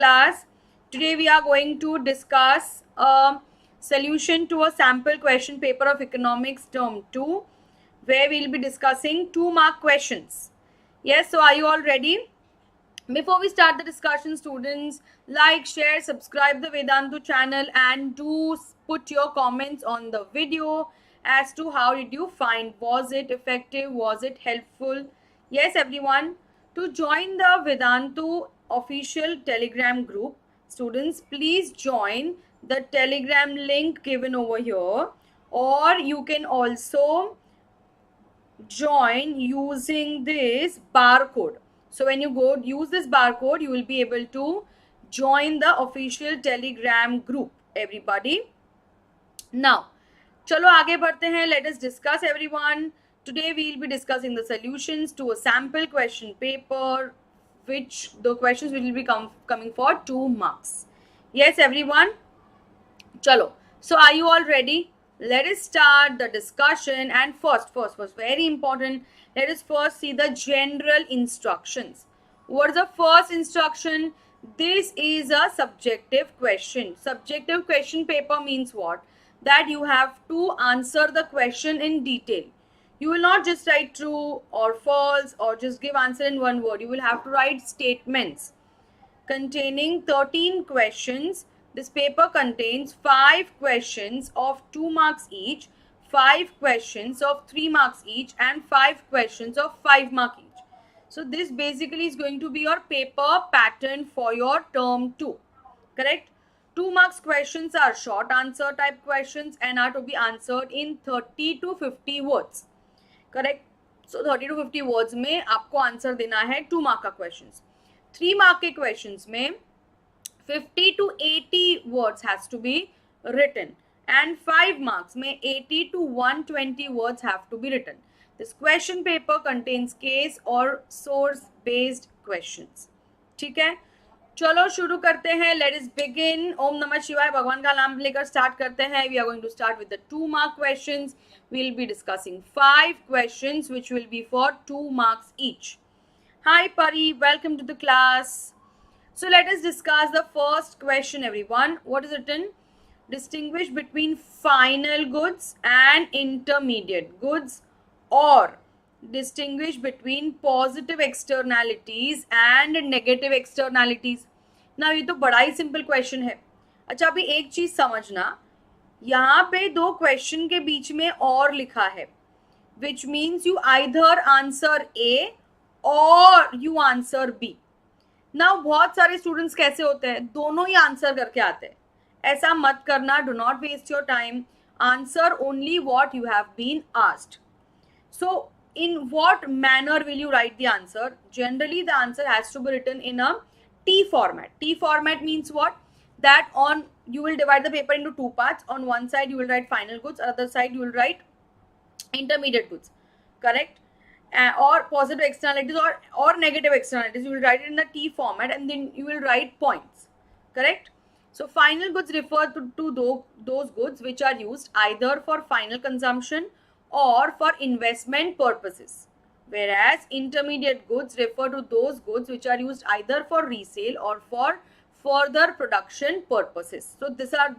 Class. Today we are going to discuss a solution to a sample question paper of economics term 2, where we will be discussing 2-mark questions. Yes, so are you all ready? Before we start the discussion, students, like, share, subscribe the Vedantu channel and do put your comments on the video as to how did you find. Was it effective? Was it helpful? Yes, everyone. To join the Vedantu official Telegram group, students, please join the Telegram link given over here, or you can also join using this barcode. So when you go use this barcode, you will be able to join the official Telegram group, everybody. Now, chalo aage बढ़ते हैं. Let us discuss, everyone. Today we will be discussing the solutions to a sample question paper, which the questions will be coming for 2 marks. Yes, everyone. Chalo. So are you all ready? Let us start the discussion, and first, very important, let us first see the general instructions. What is the first instruction? This is a subjective question. Subjective question paper means what? That you have to answer the question in detail. You will not just write true or false or just give answer in one word. You will have to write statements containing 13 questions. This paper contains 5 questions of 2 marks each, 5 questions of 3 marks each, and 5 questions of 5 marks each. So this basically is going to be your paper pattern for your term 2. Correct? 2 marks questions are short answer type questions and are to be answered in 30 to 50 words. Correct? So 30 to 50 words में आपको answer देना है 2 mark का questions. 3 mark के questions में 50 to 80 words has to be written, and 5 marks में 80 to 120 words have to be written. This question paper contains case or source based questions. ठीक है, चलो शुरू करते हैं. Let us begin. ओम नमः शिवाय, भगवान का नाम लेकर स्टार्ट करते हैं. We are going to start with the 2 mark questions. We will be discussing 5 questions which will be for 2 marks each. Hi Pari, welcome to the class. So let us discuss the first question, everyone. What is written? Distinguish between final goods and intermediate goods, or distinguish between positive externalities and negative externalities. Now ये तो बड़ा ही simple question है. अच्छा, अभी एक चीज समझना, यहाँ पे 2 क्वेश्चन के बीच में और लिखा है, which means you either answer A or you answer B. Now बहुत सारे स्टूडेंट्स कैसे होते हैं, दोनों ही आंसर करके आते हैं. ऐसा मत करना. Do not waste your time. Answer only what you have been asked. So in what manner will you write the answer? Generally the answer has to be written in a T format. T format means what? That on you will divide the paper into 2 parts. On one side you will write final goods, other side you will write intermediate goods. Correct? Or positive externalities or negative externalities. You will write it in the T format and then you will write points. Correct? So final goods refer to those goods which are used either for final consumption or for investment purposes, whereas intermediate goods refer to those goods which are used either for resale or for further production purposes. So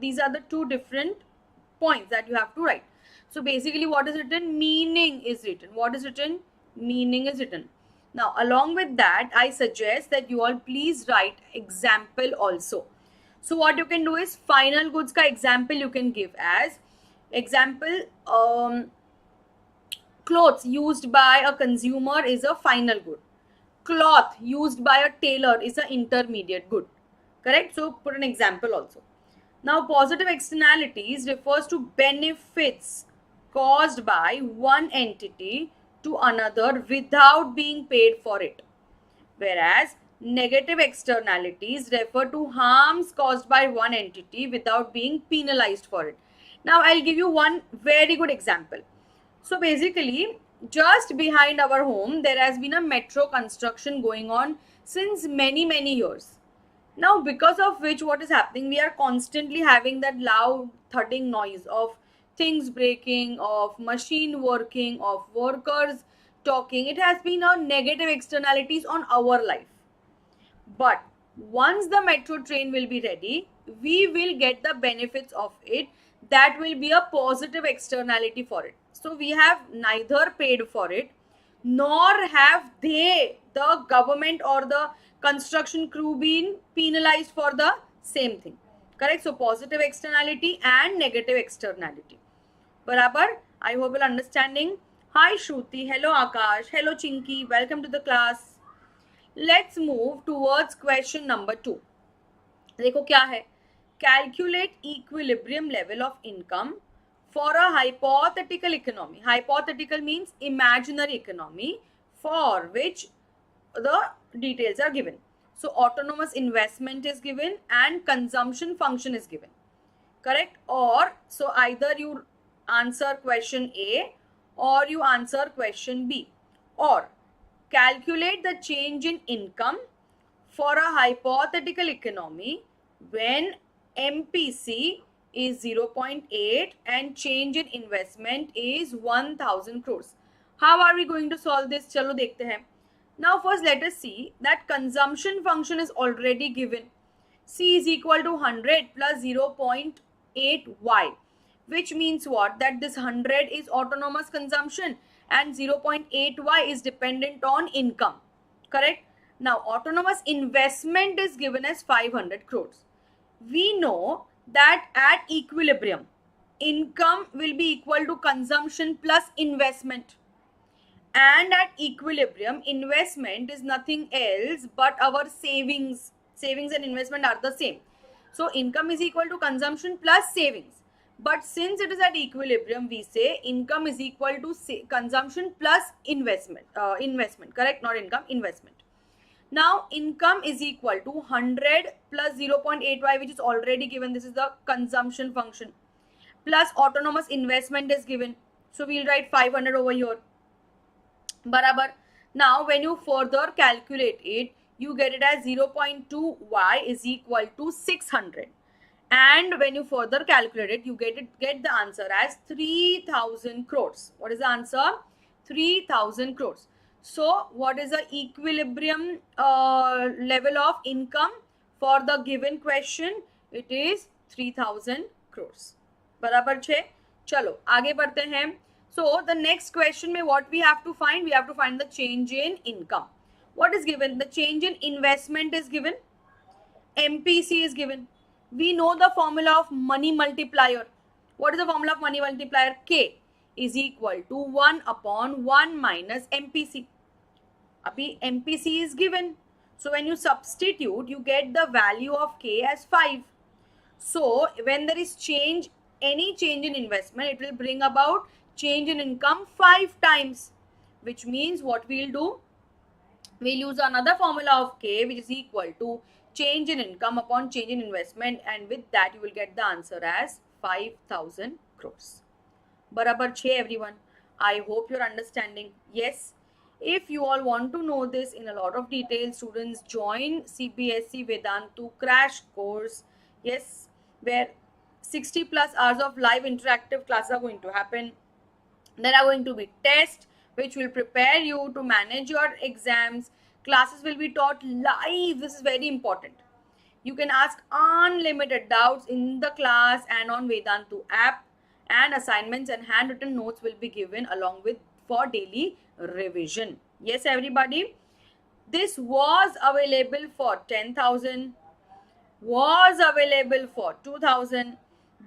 these are the 2 different points that you have to write. So basically what is written? Meaning is written. What is written? Meaning is written. Now along with that, I suggest that you all please write example also. So what you can do is final goods ka example you can give as example, clothes used by a consumer is a final good. Cloth used by a tailor is an intermediate good. Correct? So put an example also. Now positive externalities refers to benefits caused by one entity to another without being paid for it, whereas negative externalities refer to harms caused by one entity without being penalized for it. Now I'll give you one very good example. So basically, just behind our home there has been a metro construction going on since many years. Now because of which what is happening, we are constantly having that loud thudding noise of things breaking, of machine working, of workers talking. It has been a negative externalities on our life. But Once the metro train will be ready, we will get the benefits of it. That will be a positive externality for it. So we have neither paid for it, nor have they, the government or the construction crew, been penalized for the same thing. Correct? So positive externality and negative externality. Barabar? I hope you're understanding. Hi Shruti, hello Akash, hello Chinky, welcome to the class. Let's move towards question number 2. देखो क्या है, calculate equilibrium level of income for a hypothetical economy. Hypothetical means imaginary economy for which the details are given. So autonomous investment is given and consumption function is given. Correct? Or so either you answer question A or you answer question B, or calculate the change in income for a hypothetical economy when MPC is 0.8 and change in investment is 1000 crores. How are we going to solve this? Chalo dekhte hain. Now first let us see that consumption function is already given. C is equal to 100 plus 0.8y, which means what? That this 100 is autonomous consumption and 0.8y is dependent on income. Correct? Now autonomous investment is given as 500 crores. We know that at equilibrium, income will be equal to consumption plus investment. And at equilibrium, investment is nothing else but our savings. Savings and investment are the same. So income is equal to consumption plus savings. But since it is at equilibrium, we say income is equal to consumption plus investment. Investment, correct? Not income, investment. Now income is equal to 100 plus 0.8y, which is already given. This is the consumption function. Plus autonomous investment is given. So we'll write 500 over here. Barabar. Now when you further calculate it, you get it as 0.2y is equal to 600. And when you further calculate it, you get the answer as 3000 crores. What is the answer? 3000 crores. So what is the equilibrium level of income for the given question? It is 3000 crores. बराबर छे. चलो आगे बढ़ते हैं. So the next question में what we have to find? We have to find the change in income. What is given? The change in investment is given. MPC is given. We know the formula of money multiplier. What is the formula of money multiplier? K is equal to 1 upon 1 minus MPC. Abhi MPC is given. So when you substitute, you get the value of K as 5. So when there is change, any change in investment, it will bring about change in income 5 times. Which means what we'll do? We'll use another formula of K, which is equal to change in income upon change in investment, and with that you will get the answer as 5000 crores. Barabar chhe everyone. I hope you're understanding. Yes. If you all want to know this in a lot of detail, students, join CBSE Vedantu crash course. Yes, where 60 plus hours of live interactive classes are going to happen. There are going to be tests which will prepare you to manage your exams. Classes will be taught live. This is very important. You can ask unlimited doubts in the class and on Vedantu app, and assignments and handwritten notes will be given along with for daily revision. Yes, everybody. This was available for 10,000, was available for 2,000,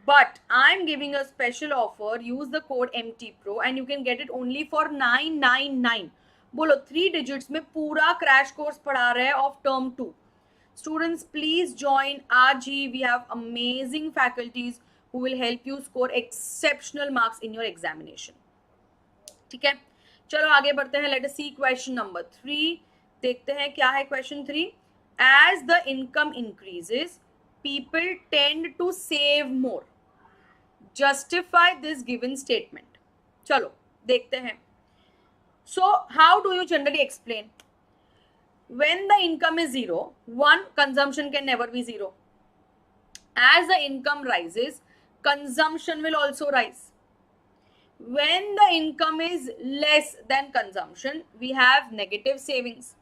but I'm giving a special offer. Use the code MTPRO and you can get it only for 999. बोलो 3 digits में पूरा crash course पढ़ा रहे हैं of term 2. Students, please join आज ही. We have amazing faculties who will help you score exceptional marks in your examination. ठीक है, चलो आगे बढ़ते हैं. Let us see question number 3. देखते हैं क्या है question 3. As the income increases, people tend to save more. Justify this given statement. चलो देखते हैं. So how do you generally explain? When the income is 0, one, consumption can never be 0. As the income rises, consumption will also rise. When the income is less than consumption, we have negative savings.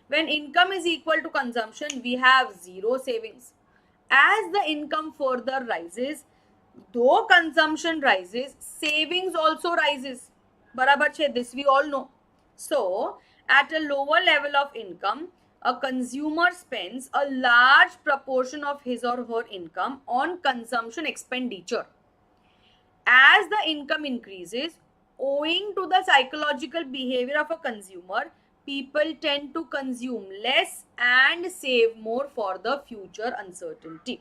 When income is equal to consumption, we have zero savings. As the income further rises, though consumption rises, savings also rises. Barabar che, this we all know. So, at a lower level of income, a consumer spends a large proportion of his or her income on consumption expenditure. As the income increases, owing to the psychological behavior of a consumer, people tend to consume less and save more for the future uncertainty.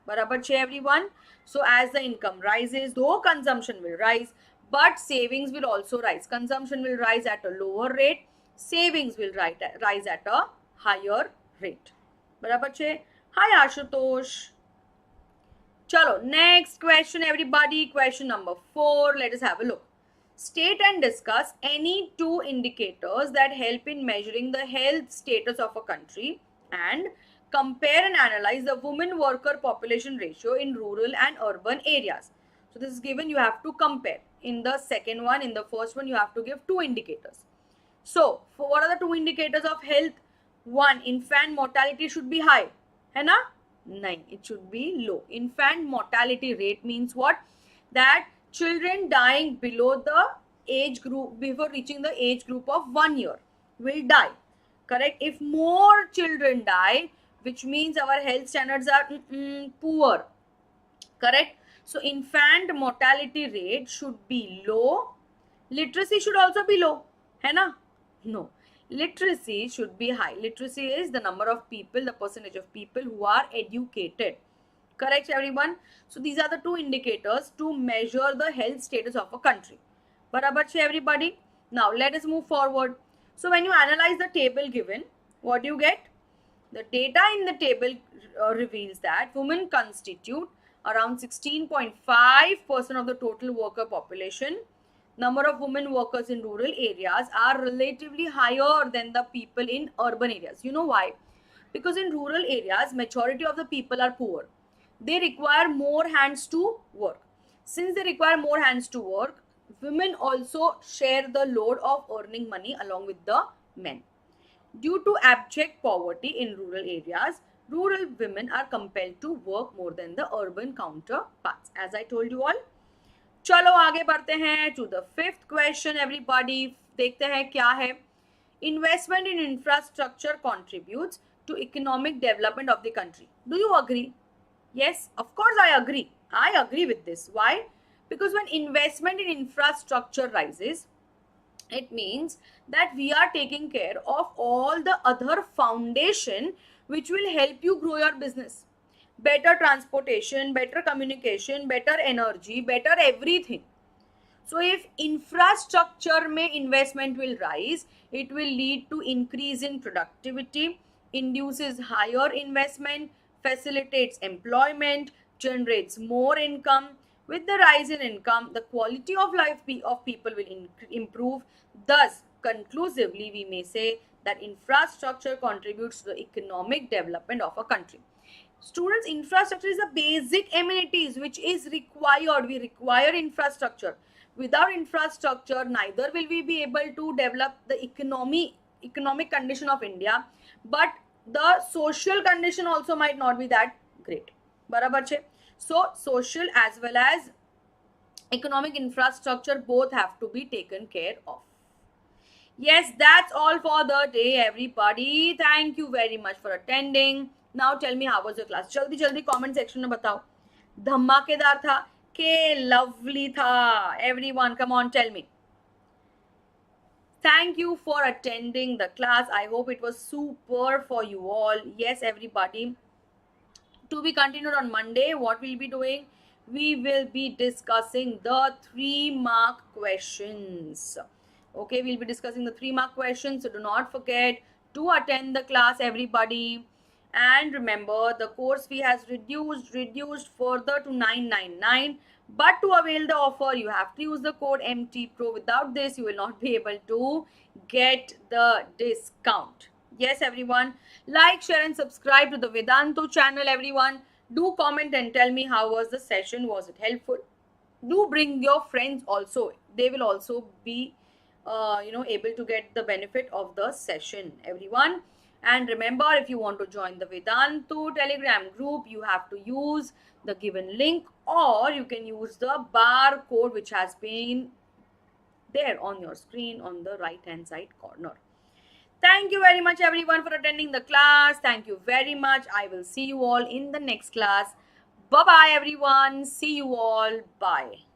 Barabar che everyone? So as the income rises, though consumption will rise, but savings will also rise. Consumption will rise at a lower rate, savings will rise at a higher rate. Barabar che? Hi Ashutosh. Chalo, next question everybody. Question number 4. Let us have a look. State and discuss any two indicators that help in measuring the health status of a country and compare and analyze the women worker population ratio in rural and urban areas. So this is given, you have to compare. In the second one, in the first one, you have to give two indicators. So, for what are the two indicators of health? One, infant mortality should be high. है ना? 9. It should be low. Infant mortality rate means what? That children dying below the age group, before reaching the age group of 1 year, will die. Correct? If more children die, which means our health standards are poor. Correct? So, infant mortality rate should be low. Literacy should also be low. है ना? No. Literacy should be high. Literacy is the number of people, the percentage of people who are educated. Correct, everyone? So these are the two indicators to measure the health status of a country. Barabar che everybody? Now let us move forward. So when you analyze the table given, what do you get? The data in the table reveals that women constitute around 16.5% of the total worker population. Number of women workers in rural areas are relatively higher than the people in urban areas. You know why? Because in rural areas, majority of the people are poor. They require more hands to work. Since they require more hands to work, women also share the load of earning money along with the men. Due to abject poverty in rural areas, rural women are compelled to work more than the urban counterparts. As I told you all. चलो आगे बढ़ते हैं to the fifth question everybody. देखते हैं क्या है. Investment in infrastructure contributes to economic development of the country. Do you agree? Yes, of course I agree. I agree with this. Why? Because when investment in infrastructure rises, it means that we are taking care of all the other foundation which will help you grow your business. Better transportation, better communication, better energy, better everything. So if infrastructure में investment will rise, it will lead to increase in productivity, induces higher investment, facilitates employment, generates more income. With the rise in income, the quality of life of people will improve. Thus, conclusively, we may say that infrastructure contributes to the economic development of a country. Students, infrastructure is a basic amenities which is required. We require infrastructure. Without infrastructure, neither will we be able to develop the economic condition of India, but the social condition also might not be that great. Barabar che? So, social as well as economic infrastructure both have to be taken care of. Yes, that's all for the day, everybody. Thank you very much for attending. Now tell me, how was your class? जल्दी जल्दी comment section में बताओ. धमाकेदार था के lovely था. Everyone, come on, tell me. Thank you for attending the class. I hope it was super for you all. Yes, everybody. To be continued on Monday, what we'll be doing? We will be discussing the 3-mark questions. Okay, we'll be discussing the 3-mark questions. So do not forget to attend the class, everybody. And remember, the course fee has reduced further to $999. But to avail the offer, you have to use the code MTPRO. Without this, you will not be able to get the discount. Yes, everyone. Like, share and subscribe to the Vedantu channel, everyone. Do comment and tell me how was the session. Was it helpful? Do bring your friends also. They will also be able to get the benefit of the session, everyone. And remember, if you want to join the Vedantu Telegram group, you have to use the given link, or you can use the barcode which has been there on your screen on the right hand side corner. Thank you very much everyone for attending the class. Thank you very much. I will see you all in the next class. Bye bye everyone. See you all. Bye.